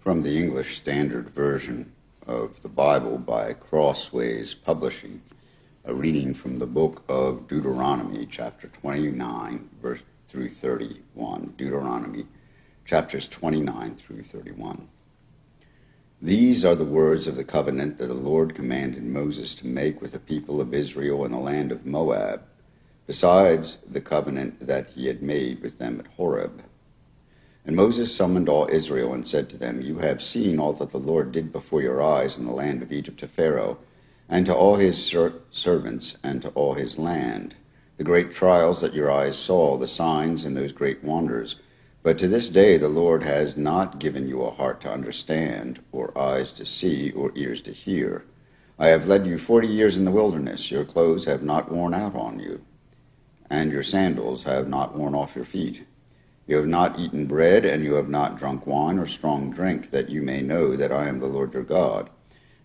From the English Standard Version of the Bible by Crossways Publishing, a reading from the book of Deuteronomy, chapter 29, verse through 31. Deuteronomy, chapters 29 through 31. These are the words of the covenant that the Lord commanded Moses to make with the people of Israel in the land of Moab, besides the covenant that he had made with them at Horeb. And Moses summoned all Israel and said to them, You have seen all that the Lord did before your eyes in the land of Egypt to Pharaoh, and to all his servants, and to all his land, the great trials that your eyes saw, the signs and those great wonders. But to this day the Lord has not given you a heart to understand, or eyes to see, or ears to hear. I have led you 40 years in the wilderness. Your clothes have not worn out on you, and your sandals have not worn off your feet. You have not eaten bread, and you have not drunk wine or strong drink, that you may know that I am the Lord your God.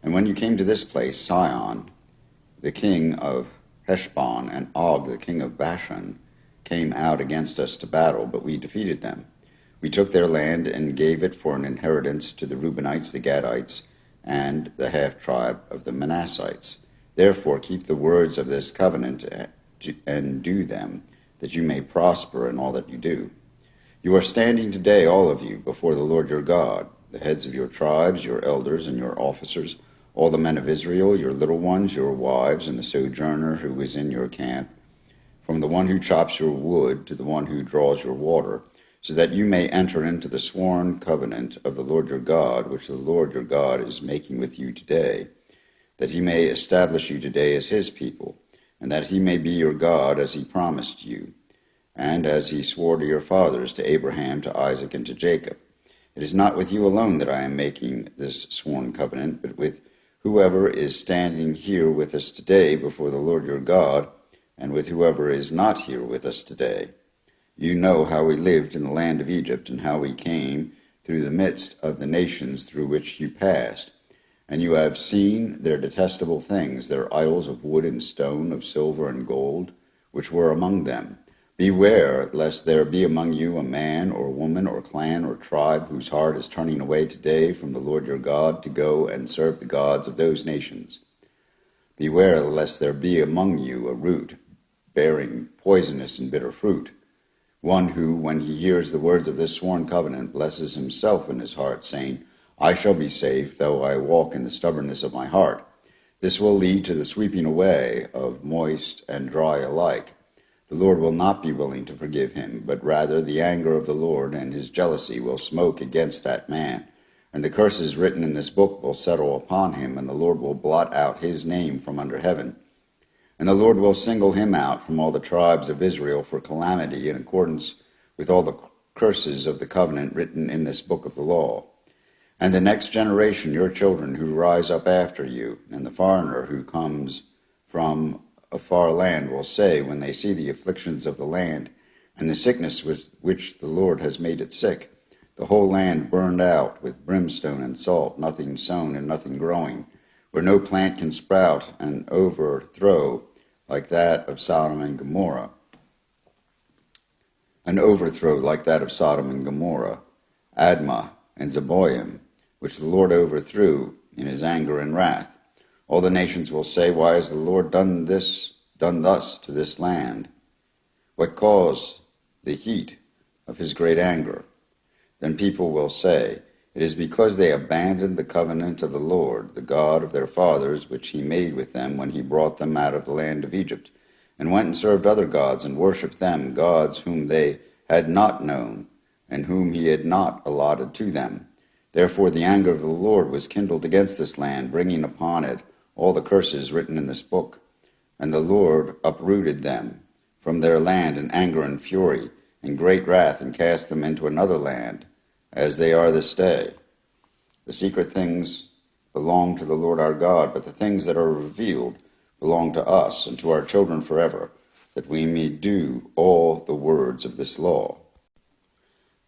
And when you came to this place, Sihon, the king of Heshbon, and Og, the king of Bashan, came out against us to battle, but we defeated them. We took their land and gave it for an inheritance to the Reubenites, the Gadites, and the half-tribe of the Manassites. Therefore keep the words of this covenant and do them, that you may prosper in all that you do. You are standing today, all of you, before the Lord your God, the heads of your tribes, your elders, and your officers, all the men of Israel, your little ones, your wives, and the sojourner who is in your camp, from the one who chops your wood to the one who draws your water, so that you may enter into the sworn covenant of the Lord your God, which the Lord your God is making with you today, that he may establish you today as his people, and that he may be your God as he promised you, and as he swore to your fathers, to Abraham, to Isaac, and to Jacob. It is not with you alone that I am making this sworn covenant, but with whoever is standing here with us today before the Lord your God, and with whoever is not here with us today. You know how we lived in the land of Egypt, and how we came through the midst of the nations through which you passed. And you have seen their detestable things, their idols of wood and stone, of silver and gold, which were among them. Beware lest there be among you a man or woman or clan or tribe whose heart is turning away today from the Lord your God to go and serve the gods of those nations. Beware lest there be among you a root bearing poisonous and bitter fruit, one who, when he hears the words of this sworn covenant, blesses himself in his heart, saying, I shall be safe, though I walk in the stubbornness of my heart. This will lead to the sweeping away of moist and dry alike. The Lord will not be willing to forgive him, but rather the anger of the Lord and his jealousy will smoke against that man. And the curses written in this book will settle upon him, and the Lord will blot out his name from under heaven. And the Lord will single him out from all the tribes of Israel for calamity in accordance with all the curses of the covenant written in this book of the law. And the next generation, your children who rise up after you, and the foreigner who comes from a far land will say, when they see the afflictions of the land and the sickness with which the Lord has made it sick, the whole land burned out with brimstone and salt, nothing sown and nothing growing, where no plant can sprout, an overthrow like that of Sodom and Gomorrah. An overthrow like that of Sodom and Gomorrah, Admah and Zeboim, which the Lord overthrew in his anger and wrath. All the nations will say, Why has the Lord done thus to this land? What caused the heat of his great anger? Then people will say, It is because they abandoned the covenant of the Lord, the God of their fathers, which he made with them when he brought them out of the land of Egypt, and went and served other gods and worshipped them, gods whom they had not known, and whom he had not allotted to them. Therefore the anger of the Lord was kindled against this land, bringing upon it all the curses written in this book. And the Lord uprooted them from their land in anger and fury, in great wrath, and cast them into another land, as they are this day. The secret things belong to the Lord our God, but the things that are revealed belong to us and to our children forever, that we may do all the words of this law.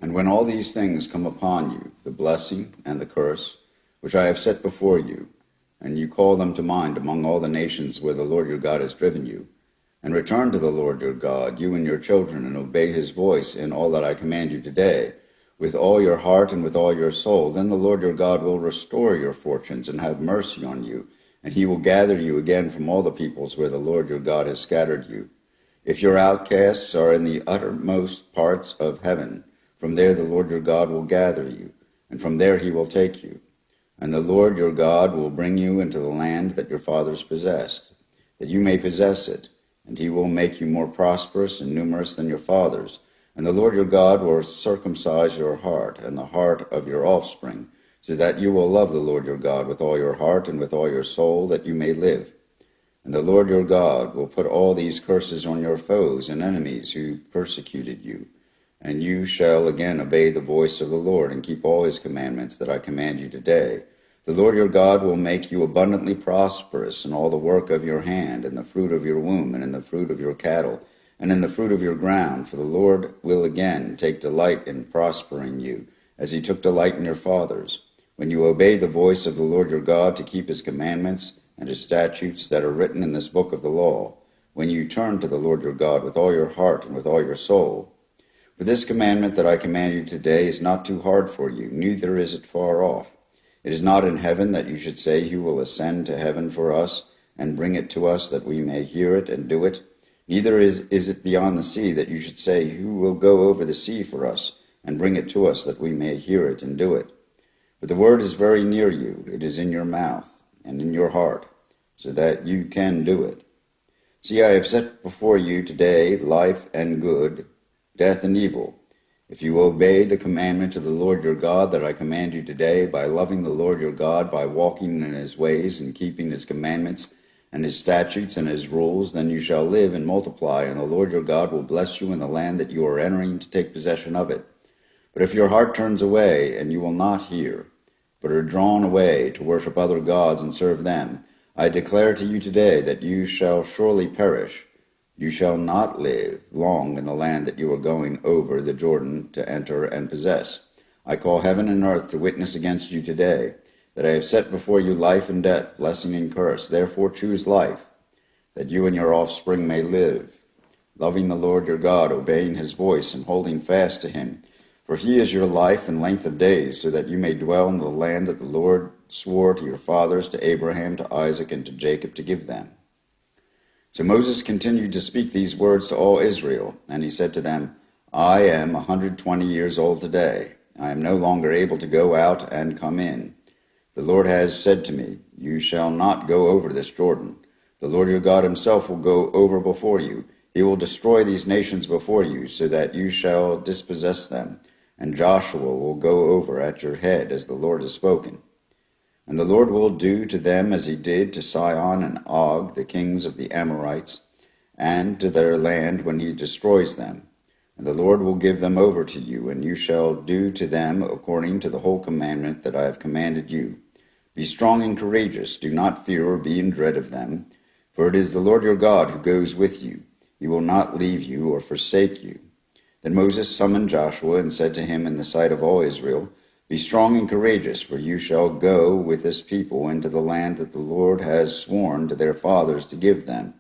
And when all these things come upon you, the blessing and the curse, which I have set before you, and you call them to mind among all the nations where the Lord your God has driven you, and return to the Lord your God, you and your children, and obey his voice in all that I command you today, with all your heart and with all your soul, then the Lord your God will restore your fortunes and have mercy on you, and he will gather you again from all the peoples where the Lord your God has scattered you. If your outcasts are in the uttermost parts of heaven, from there the Lord your God will gather you, and from there he will take you. And the Lord your God will bring you into the land that your fathers possessed, that you may possess it, and he will make you more prosperous and numerous than your fathers. And the Lord your God will circumcise your heart and the heart of your offspring, so that you will love the Lord your God with all your heart and with all your soul, that you may live. And the Lord your God will put all these curses on your foes and enemies who persecuted you. And you shall again obey the voice of the Lord and keep all his commandments that I command you today. The Lord your God will make you abundantly prosperous in all the work of your hand, in the fruit of your womb, and in the fruit of your cattle, and in the fruit of your ground. For the Lord will again take delight in prospering you, as he took delight in your fathers. When you obey the voice of the Lord your God to keep his commandments and his statutes that are written in this book of the law, when you turn to the Lord your God with all your heart and with all your soul. For this commandment that I command you today is not too hard for you, neither is it far off. It is not in heaven that you should say, who will ascend to heaven for us and bring it to us that we may hear it and do it? Neither is it beyond the sea that you should say, who will go over the sea for us and bring it to us that we may hear it and do it? But the word is very near you, it is in your mouth and in your heart, so that you can do it. See, I have set before you today life and good, death and evil. If you obey the commandment of the Lord your God that I command you today, by loving the Lord your God, by walking in his ways and keeping his commandments and his statutes and his rules, then you shall live and multiply, and the Lord your God will bless you in the land that you are entering to take possession of it. But if your heart turns away, and you will not hear, but are drawn away to worship other gods and serve them, I declare to you today that you shall surely perish. You shall not live long in the land that you are going over the Jordan to enter and possess. I call heaven and earth to witness against you today, that I have set before you life and death, blessing and curse. Therefore choose life, that you and your offspring may live, loving the Lord your God, obeying his voice, and holding fast to him. For he is your life and length of days, so that you may dwell in the land that the Lord swore to your fathers, to Abraham, to Isaac, and to Jacob, to give them. So Moses continued to speak these words to all Israel, and he said to them, I am 120 years old today. I am no longer able to go out and come in. The Lord has said to me, you shall not go over this Jordan. The Lord your God himself will go over before you. He will destroy these nations before you, so that you shall dispossess them, and Joshua will go over at your head, as the Lord has spoken. And the Lord will do to them as he did to Sihon and Og, the kings of the Amorites, and to their land when he destroys them. And the Lord will give them over to you, and you shall do to them according to the whole commandment that I have commanded you. Be strong and courageous, do not fear or be in dread of them, for it is the Lord your God who goes with you. He will not leave you or forsake you. Then Moses summoned Joshua and said to him in the sight of all Israel, Be strong and courageous, for you shall go with this people into the land that the Lord has sworn to their fathers to give them,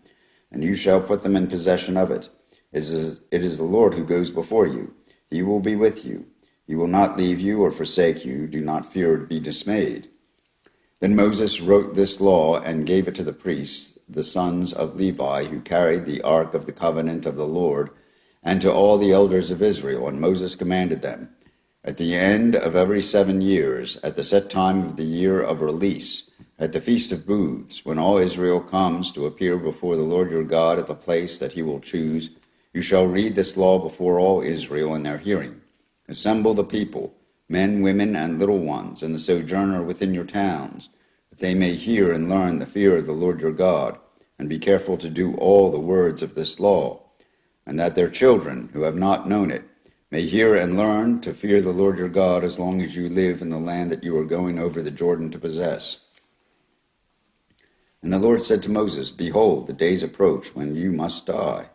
and you shall put them in possession of it. It is the Lord who goes before you. He will be with you. He will not leave you or forsake you. Do not fear or be dismayed. Then Moses wrote this law and gave it to the priests, the sons of Levi, who carried the ark of the covenant of the Lord, and to all the elders of Israel. And Moses commanded them, At the end of every 7 years, at the set time of the year of release, at the Feast of Booths, when all Israel comes to appear before the Lord your God at the place that he will choose, you shall read this law before all Israel in their hearing. Assemble the people, men, women, and little ones, and the sojourner within your towns, that they may hear and learn the fear of the Lord your God, and be careful to do all the words of this law, and that their children, who have not known it, may hear and learn to fear the Lord your God as long as you live in the land that you are going over the Jordan to possess. And the Lord said to Moses, Behold, the days approach when you must die.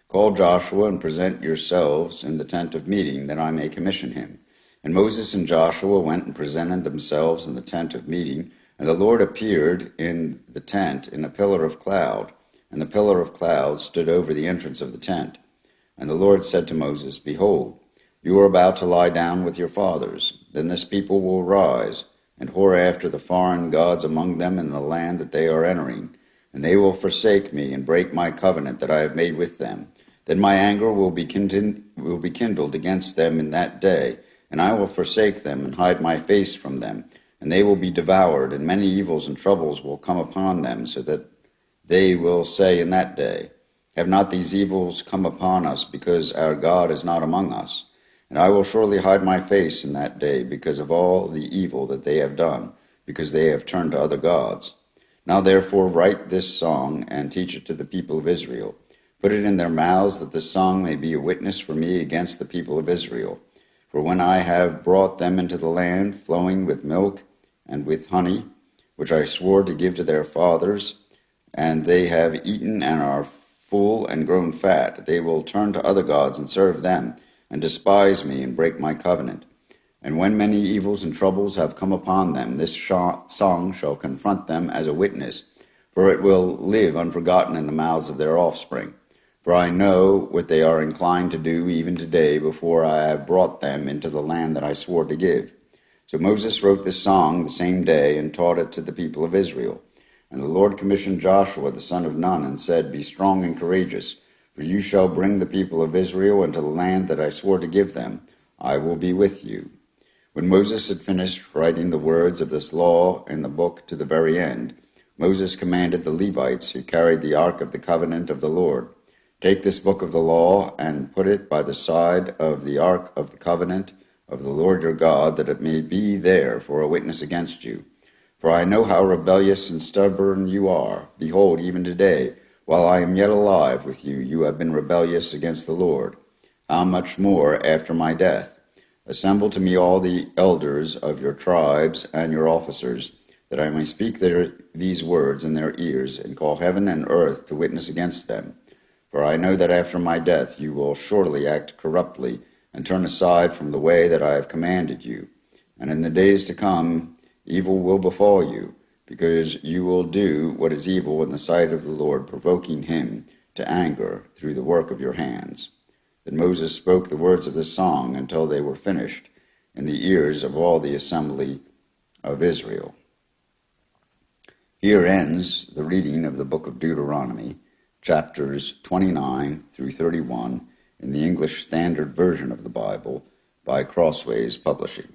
Call Joshua and present yourselves in the tent of meeting, that I may commission him. And Moses and Joshua went and presented themselves in the tent of meeting, and the Lord appeared in the tent in a pillar of cloud, and the pillar of cloud stood over the entrance of the tent. And the Lord said to Moses, Behold, You are about to lie down with your fathers. Then this people will rise and whore after the foreign gods among them in the land that they are entering, and they will forsake me and break my covenant that I have made with them. Then my anger will be kindled against them in that day, and I will forsake them and hide my face from them, and they will be devoured, and many evils and troubles will come upon them, so that they will say in that day, have not these evils come upon us, because our God is not among us? And I will surely hide my face in that day because of all the evil that they have done, because they have turned to other gods. Now therefore write this song and teach it to the people of Israel. Put it in their mouths, that this song may be a witness for me against the people of Israel. For when I have brought them into the land flowing with milk and with honey, which I swore to give to their fathers, and they have eaten and are full and grown fat, they will turn to other gods and serve them, and despise me and break my covenant. And when many evils and troubles have come upon them, this song shall confront them as a witness, for it will live unforgotten in the mouths of their offspring. For I know what they are inclined to do even today, before I have brought them into the land that I swore to give. So Moses wrote this song the same day and taught it to the people of Israel. And the Lord commissioned Joshua the son of Nun and said, Be strong and courageous, for you shall bring the people of Israel into the land that I swore to give them. I will be with you. When Moses had finished writing the words of this law in the book to the very end, Moses commanded the Levites who carried the ark of the covenant of the Lord, Take this book of the law and put it by the side of the ark of the covenant of the Lord your God, that it may be there for a witness against you. For I know how rebellious and stubborn you are. Behold, even today, while I am yet alive with you, you have been rebellious against the Lord. How much more after my death? Assemble to me all the elders of your tribes and your officers, that I may speak these words in their ears, and call heaven and earth to witness against them. For I know that after my death you will surely act corruptly, and turn aside from the way that I have commanded you. And in the days to come evil will befall you, because you will do what is evil in the sight of the Lord, provoking him to anger through the work of your hands. Then Moses spoke the words of this song until they were finished in the ears of all the assembly of Israel. Here ends the reading of the book of Deuteronomy, chapters 29 through 31, in the English Standard Version of the Bible by Crossways Publishing.